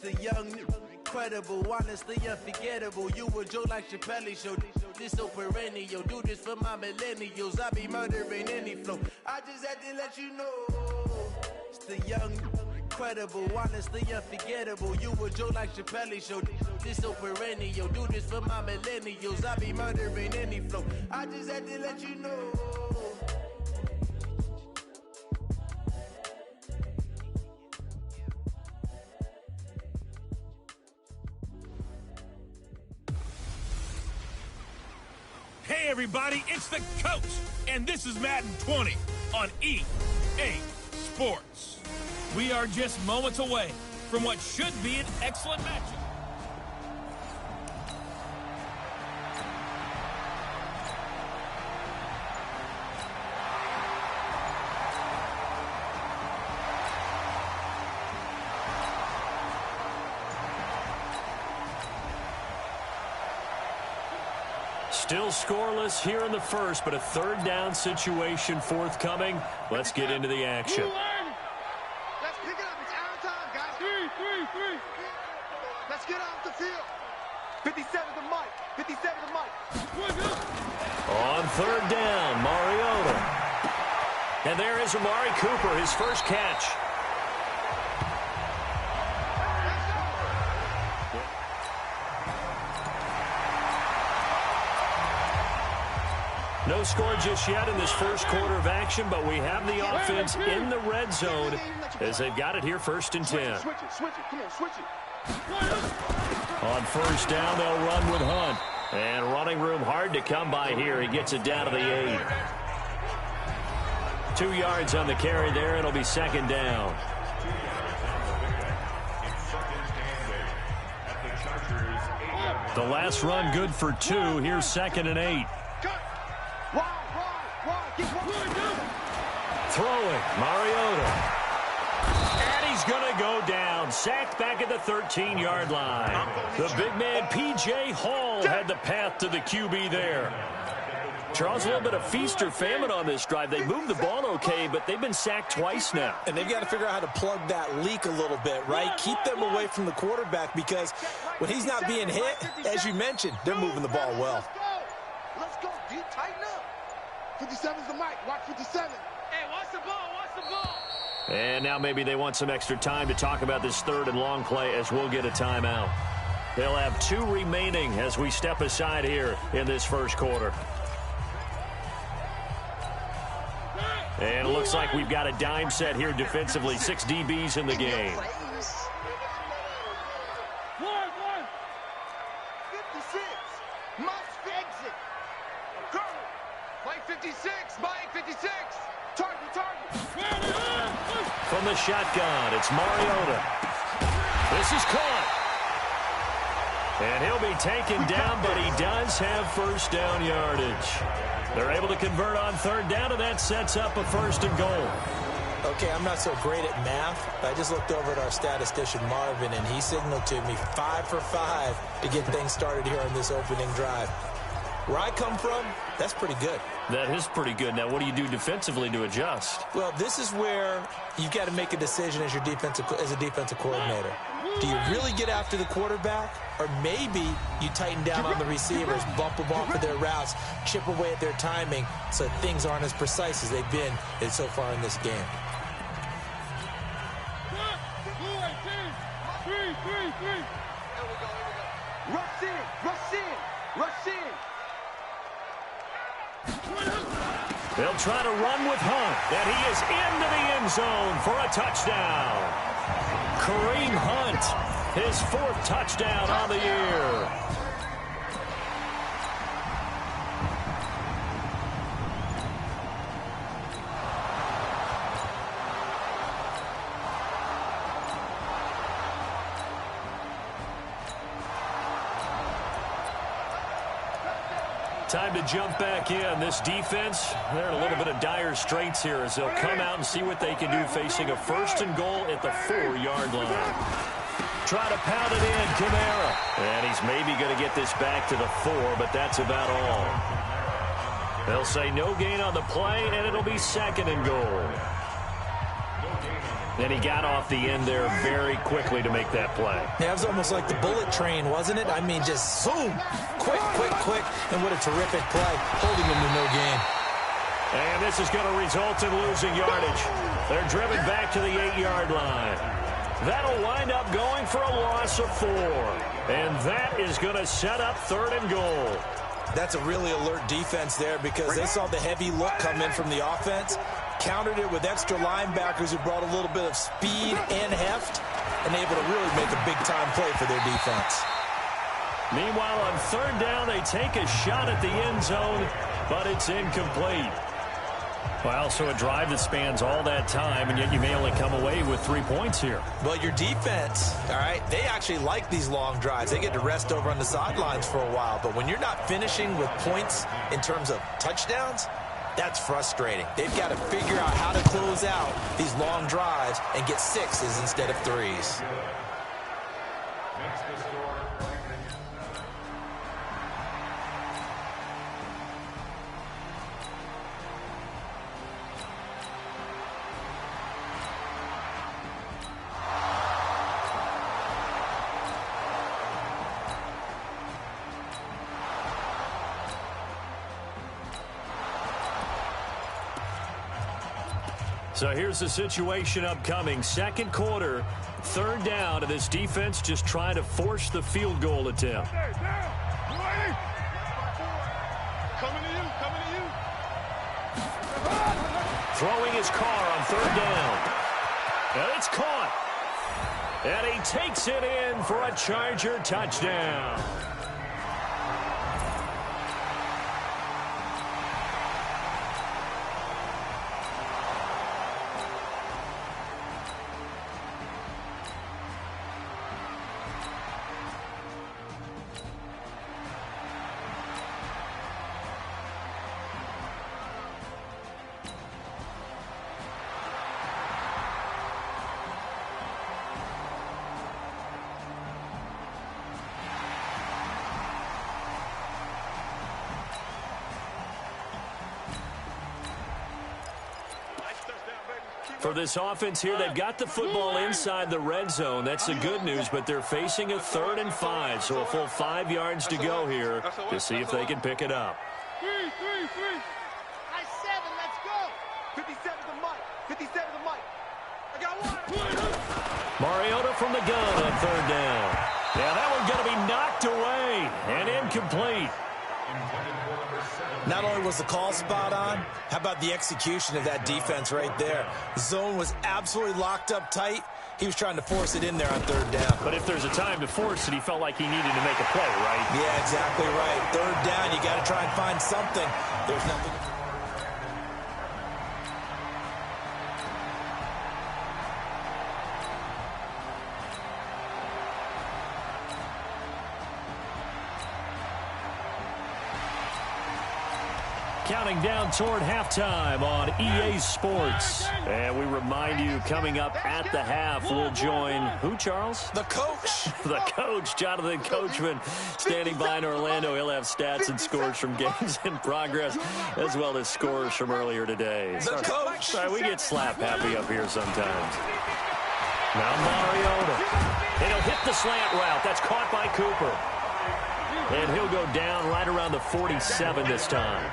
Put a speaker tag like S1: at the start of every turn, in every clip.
S1: The young, incredible, honestly unforgettable. You a Joe like Chappelle show. This so perennial. Do this for my millennials. I be murdering any flow. I just had to let you know. It's the young, incredible, honestly unforgettable. You a Joe like Chappelle show. This so perennial. Do this for my millennials. I be murdering any flow. I just had to let you know.
S2: Hey everybody, it's the coach, and this is Madden 20 on EA Sports. We are just moments away from what should be an excellent matchup.
S3: Still scoreless here in the first, but a third down situation forthcoming. Let's get into the action.
S4: Let's pick it up. It's out of time, guys. Three. Let's get off the field. 57 to Mike. 57 to Mike.
S3: On third down, Mariota. And there is Amari Cooper, his first catch. No score just yet in this first quarter of action, but we have the offense in the red zone as they've got it here first and 10.
S4: Switch it. Come on, switch it.
S3: On first down, they'll run with Hunt. And running room hard to come by here. He gets it down to the 8. 2 yards on the carry there. It'll be second down. The last run good for 2. Here's second and 8. Throwing, Mariota. And he's going to go down. Sacked back at the 13-yard line. The big man, P.J. Hall, had the path to the QB there. Charles, a little bit of feast or famine on this drive. They moved the ball okay, but they've been sacked twice now.
S5: And they've got to figure out how to plug that leak a little bit, right? Keep them away from the quarterback because when he's not being hit, as you mentioned, they're moving the ball well.
S4: Let's go. Deep, tighten up. 57's the mic. Watch 57. Hey, watch the ball.
S3: And now maybe they want some extra time to talk about this third and long play as we'll get a timeout. They'll have 2 remaining as we step aside here in this first quarter. And it looks like we've got a dime set here defensively. 6 DBs in the game.
S4: 56. Must exit. Mike 56. Mike 56. Target.
S3: From the shotgun, it's Mariota. This is caught. And he'll be taken down, but he does have first down yardage. They're able to convert on third down, and that sets up a first and goal.
S5: Okay, I'm not so great at math, but I just looked over at our statistician, Marvin, and he signaled to me 5 for 5 to get things started here on this opening drive. Where I come from, that's pretty good.
S3: That is pretty good. Now, what do you do defensively to adjust?
S5: Well, this is where you've got to make a decision as a defensive coordinator. Do you really get after the quarterback, or maybe you tighten down on the receivers, bump them off of their routes, chip away at their timing so things aren't as precise as they've been so far in this game?
S4: Rush in.
S3: They'll try to run with Hunt, and he is into the end zone for a touchdown. Kareem Hunt, his 4th touchdown on the year. Time to jump back in. This defense, they're in a little bit of dire straits here as they'll come out and see what they can do facing a first and goal at the 4-yard line. Try to pound it in, Kamara. And he's maybe going to get this back to the 4, but that's about all. They'll say no gain on the play, and it'll be second and goal. And he got off the end there very quickly to make that play.
S5: Yeah, it was almost like the bullet train, wasn't it? I mean, just zoom, quick, quick, quick, and what a terrific play, holding him to no gain.
S3: And this is going to result in losing yardage. They're driven back to the 8-yard line. That'll wind up going for a loss of 4. And that is going to set up 3rd and goal.
S5: That's a really alert defense there because they saw the heavy look come in from the offense, countered it with extra linebackers who brought a little bit of speed and heft, and able to really make a big-time play for their defense.
S3: Meanwhile, on 3rd down, they take a shot at the end zone, but it's incomplete. Well, so a drive that spans all that time, and yet you may only come away with 3 points here.
S5: Well, your defense, all right, they actually like these long drives. They get to rest over on the sidelines for a while. But when you're not finishing with points in terms of touchdowns, that's frustrating. They've got to figure out how to close out these long drives and get 6s instead of 3s.
S3: So here's the situation upcoming. 2nd quarter, 3rd down, and this defense just trying to force the field goal attempt.
S4: Coming to you, coming to you.
S3: Throwing his car on 3rd down. And it's caught. And he takes it in for a Charger touchdown. For this offense here, they've got the football inside the red zone. That's the good news, but they're facing a 3rd and 5, so a full 5 yards to go here to see if they can pick it up.
S4: 3. I 7, let's go. 57 to Mike, 57 to Mike. I got 1.
S3: Mariota from the gun on 3rd down. Yeah, that one's going to be knocked away and incomplete.
S5: Not only was the call spot on, how about the execution of that defense right there? The zone was absolutely locked up tight. He was trying to force it in there on 3rd down.
S3: But if there's a time to force it, he felt like he needed to make a play, right?
S5: Yeah, exactly right. 3rd down, you got to try and find something. There's nothing.
S3: Counting down toward halftime on EA Sports. And we remind you, coming up at the half, we'll join who, Charles?
S5: The coach.
S3: The coach, Jonathan Coachman, standing by in Orlando. He'll have stats and scores from games in progress, as well as scores from earlier today.
S5: The coach.
S3: Sorry, we get slap happy up here sometimes. Now Mariota. And he'll hit the slant route. That's caught by Cooper. And he'll go down right around the 47 this time.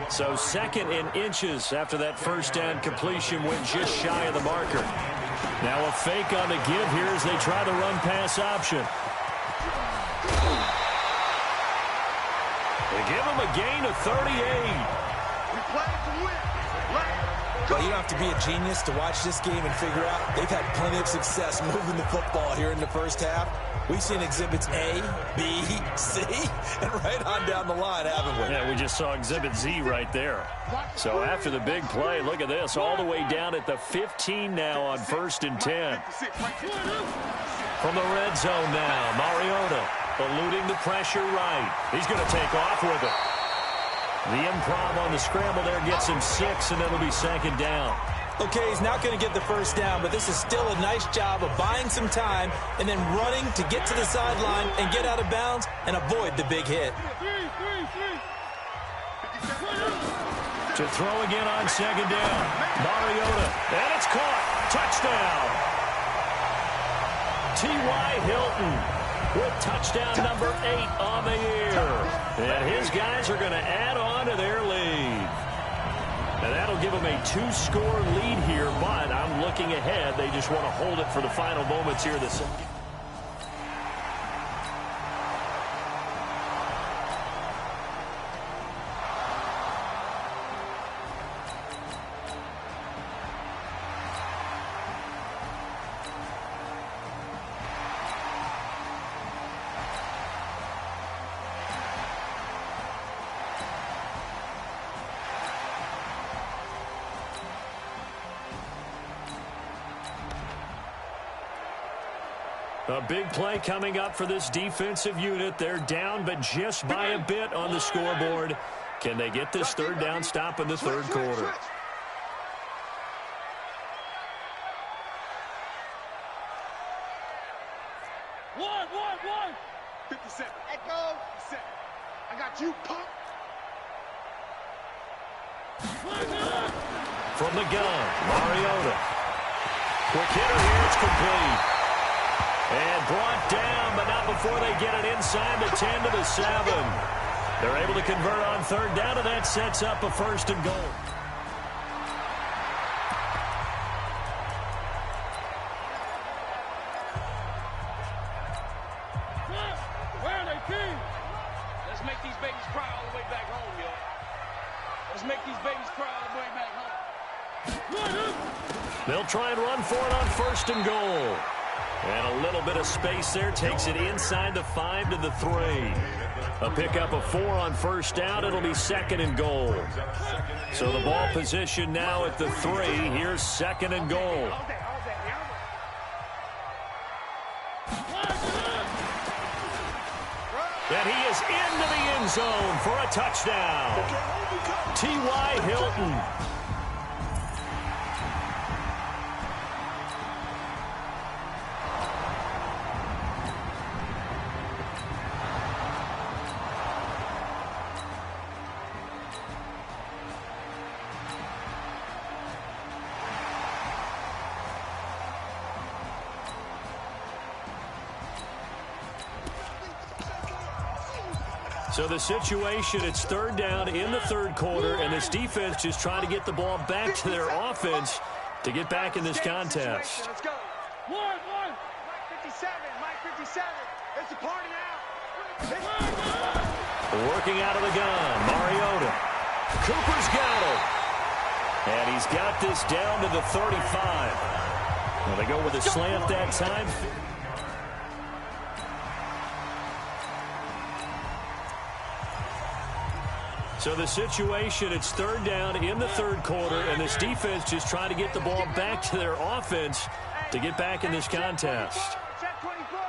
S3: So 2nd in inches after that 1st down completion went just shy of the marker. Now a fake on the give here as they try the run pass option. They give him a gain of 38.
S4: We play to win.
S5: Well, you don't have to be a genius to watch this game and figure out they've had plenty of success moving the football here in the 1st half. We've seen exhibits A, B, C, and right on down the line, haven't we?
S3: Yeah, we just saw exhibit Z right there. So after the big play, look at this, all the way down at the 15 now on 1st and 10. From the red zone now, Mariota eluding the pressure right. He's going to take off with it. The improv on the scramble there gets him 6, and it'll be 2nd down.
S5: Okay, he's not going to get the 1st down, but this is still a nice job of buying some time and then running to get to the sideline and get out of bounds and avoid the big hit.
S3: To throw again on 2nd down. Mariota, and it's caught. touchdown. T.Y. Hilton with touchdown number 8 on the year. And his guys are going to add on to their lead. And that'll give them a 2-score lead here, but I'm looking ahead. They just want to hold it for the final moments here this second. A big play coming up for this defensive unit. They're down, but just by a bit on the scoreboard. Can they get this third down stop in the third quarter?
S4: One. 57. Let go. 57. I got you, punk.
S3: From the gun, Mariota. Quick hitter here. It's complete. And brought down, but not before they get it inside the 10 to the 7. They're able to convert on third down, and that sets up a 1st and goal.
S6: Where are they, King? Let's make these babies cry all the way back home, yo. Let's make these babies cry all the way back home.
S3: They'll try and run for it on 1st and goal. And a little bit of space there takes it inside the 5 to the 3. A pickup of 4 on 1st down. It'll be 2nd and goal. So the ball position now at the 3. Here's 2nd and goal. And he is into the end zone for a touchdown. T.Y. Hilton. So the situation, it's third down in the third quarter, and this defense just trying to get the ball back to their offense to get back in this contest.
S4: Let's go. One. Mike 57. Mike 57. It's a party out.
S3: Working out of the gun, Mariota. Cooper's got it. And he's got this down to the 35. Well, they go with a slant that time. So the situation, it's third down in the third quarter, and this defense just trying to get the ball back to their offense to get back in this contest.
S4: Check 24.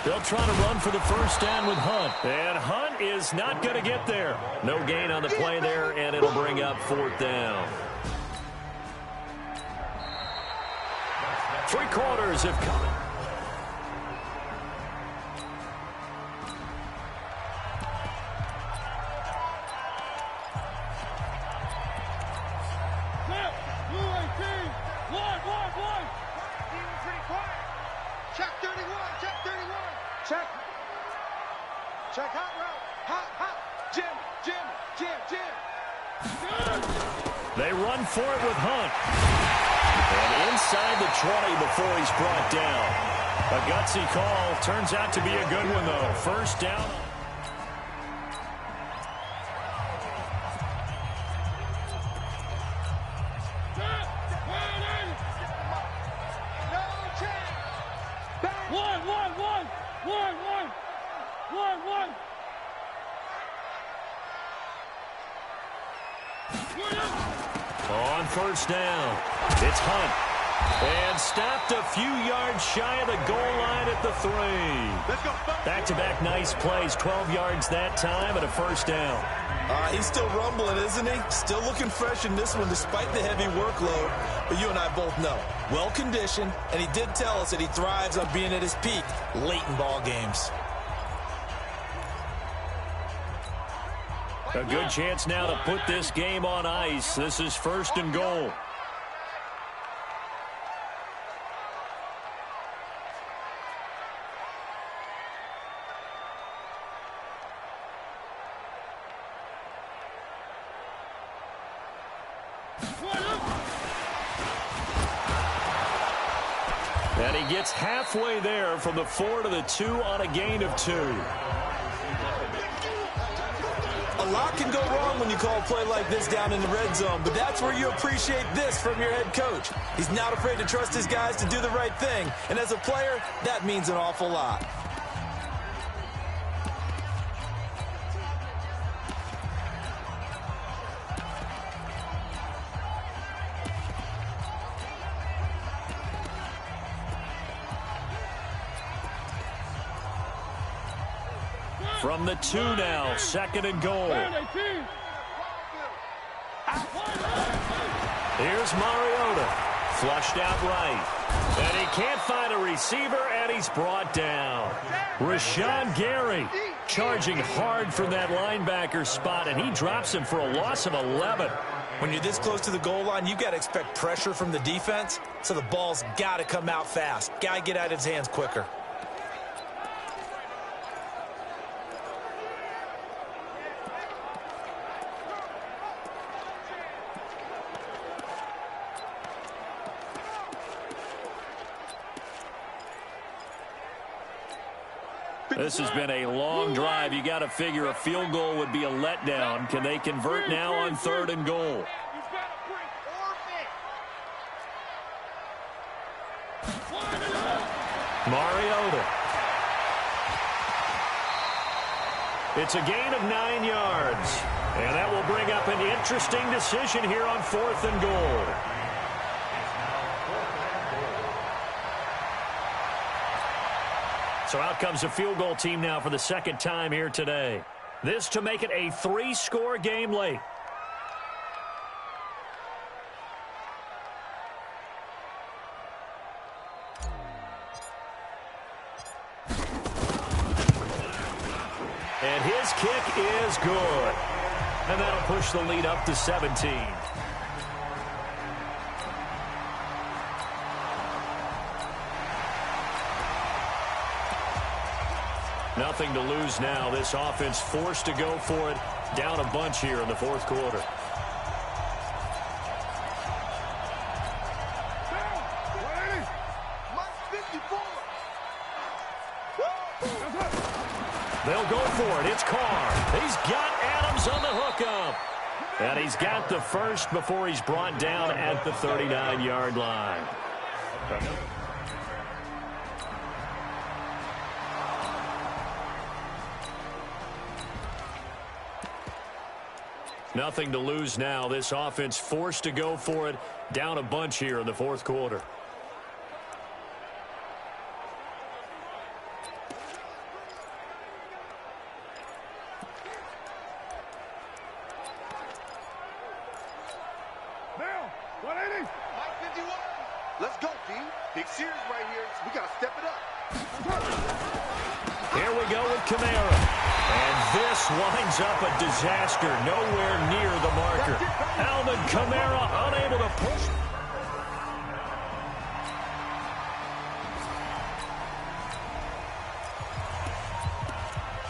S3: They'll try to run for the 1st down with Hunt. And Hunt is not going to get there. No gain on the play there, and it'll bring up 4th down. 3 quarters have come.
S4: Check 31. Check hot route. Hot. Jim.
S3: They run for it with Hunt. And inside the 20 before he's brought down. A gutsy call. Turns out to be a good one, though. 1st down.
S6: One.
S3: On 1st down, it's Hunt. And stopped a few yards shy of the goal line at the 3. Back-to-back nice plays, 12 yards that time and a 1st down.
S5: He's still rumbling, isn't he? Still looking fresh in this one despite the heavy workload. But you and I both know, well-conditioned, and he did tell us that he thrives on being at his peak late in ball games.
S3: A good chance now to put this game on ice. This is 1st and goal. And he gets halfway there from the 4 to the 2 on a gain of 2.
S5: A lot can go wrong when you call a play like this down in the red zone, but that's where you appreciate this from your head coach. He's not afraid to trust his guys to do the right thing, and as a player, that means an awful lot.
S3: From the 2 now, 2nd and goal. Here's Mariota, flushed out right. And he can't find a receiver, and he's brought down. Rashawn Gary charging hard from that linebacker spot, and he drops him for a loss of 11.
S5: When you're this close to the goal line, you've got to expect pressure from the defense, so the ball's got to come out fast. Got to get out of his hands quicker.
S3: This has been a long drive. You got to figure a field goal would be a letdown. Can they convert now on 3rd and goal? Mariota. It's a gain of 9 yards. And that will bring up an interesting decision here on 4th and goal. So out comes a field goal team now for the 2nd time here today. This to make it a 3-score game late. And his kick is good. And that'll push the lead up to 17. Nothing to lose now. This offense forced to go for it. Down a bunch here in the 4th quarter. They'll go for it. It's Carr. He's got Adams on the hookup. And he's got the first before he's brought down at the 39-yard line. Nothing to lose now. This offense forced to go for it. Down a bunch here in the 4th quarter.
S4: Now, 180. Mike 51. Let's go, D. Big series right here. We got to step it up.
S3: Here we go with Kamara. And this winds up a disaster. Nowhere near the marker. Alvin Kamara unable to push.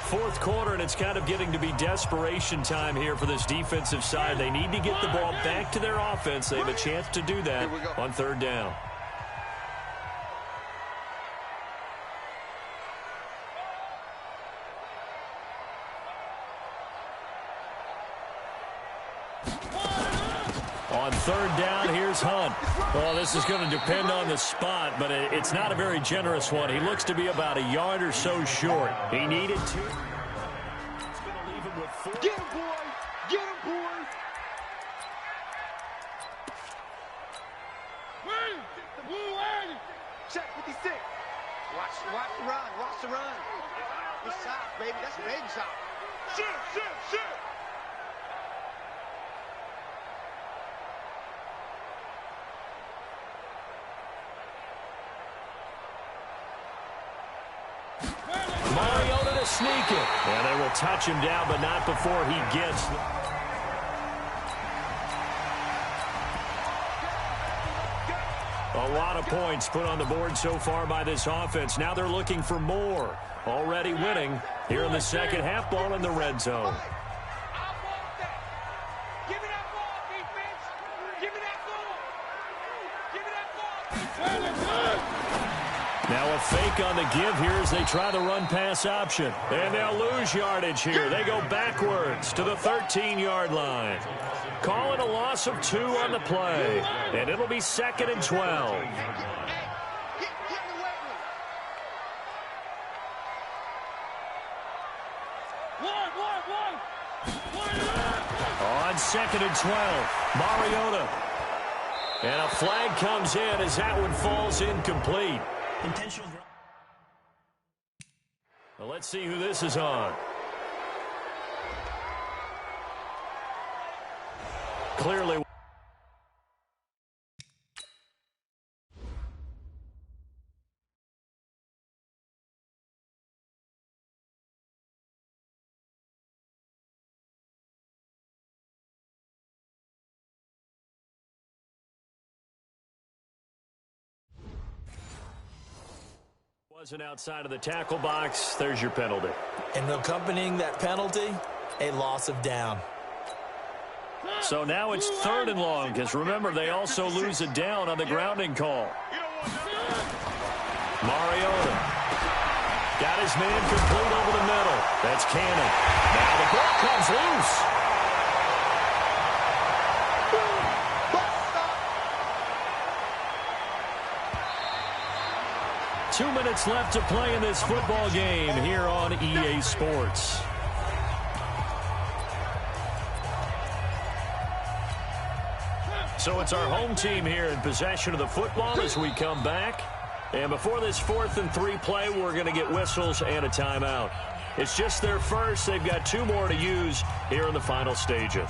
S3: Fourth quarter, and it's kind of getting to be desperation time here for this defensive side. They need to get the ball back to their offense. They have a chance to do that on 3rd down. On 3rd down, here's Hunt. Well, this is going to depend on the spot, but it's not a very generous one. He looks to be about a yard or so short. He needed 2. He's going to leave him with 4.
S4: Get him, boy! Get him, boy! Check 56. Watch the run. Watch the run. Good shot, baby. That's a baby shot. Shoot!
S3: sneak it. And they will touch him down, but not before he gets... A lot of points put on the board so far by this offense. Now they're looking for more. Already winning here in the second half, ball in the red zone. Now a fake on the give here as they try the run-pass option. And they'll lose yardage here. They go backwards to the 13-yard line. Calling a loss of 2 on the play. And it'll be 2nd and 12. On 2nd and 12, Mariota. And a flag comes in as that one falls incomplete. Intentional. Well, let's see who this is on. Clearly. Wasn't outside of the tackle box. There's your penalty.
S5: And accompanying that penalty, a loss of down.
S3: So now it's 3rd and long, because remember, they also lose it down on the grounding call. Mariota got his man complete over the middle. That's Cannon. Now the ball comes loose. Two minutes left to play in this football game here on EA Sports. So it's our home team here in possession of the football as we come back. And before this 4th and 3 play, we're going to get whistles and a timeout. It's just their first. They've got 2 more to use here in the final stages.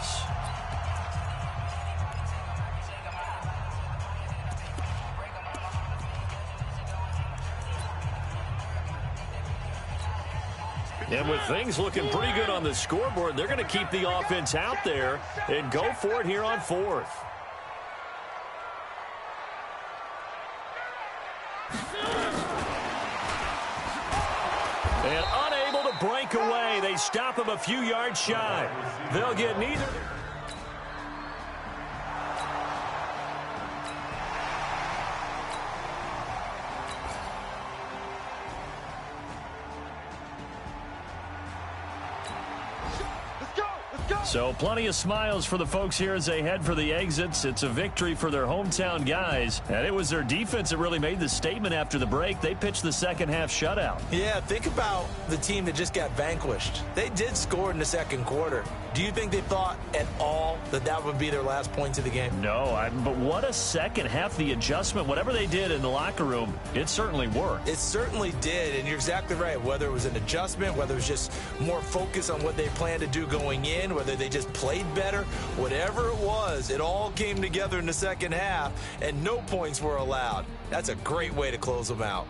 S3: And with things looking pretty good on the scoreboard, they're going to keep the offense out there and go for it here on 4th. And unable to break away. They stop him a few yards shy. They'll get neither. So plenty of smiles for the folks here as they head for the exits. It's a victory for their hometown guys. And it was their defense that really made the statement after the break. They pitched the second half shutout. Yeah, think about the team that just got vanquished. They did score in the second quarter. Do you think they thought at all that that would be their last points of the game? No, but what a second half. The adjustment, whatever they did in the locker room, it certainly worked. It certainly did, and you're exactly right. Whether it was an adjustment, whether it was just more focus on what they planned to do going in, whether they just played better, whatever it was, it all came together in the second half, and no points were allowed. That's a great way to close them out.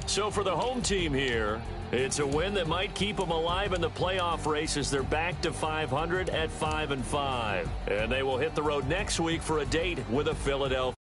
S3: So for the home team here, it's a win that might keep them alive in the playoff race as they're back to 500 at 5-5. And they will hit the road next week for a date with a Philadelphia.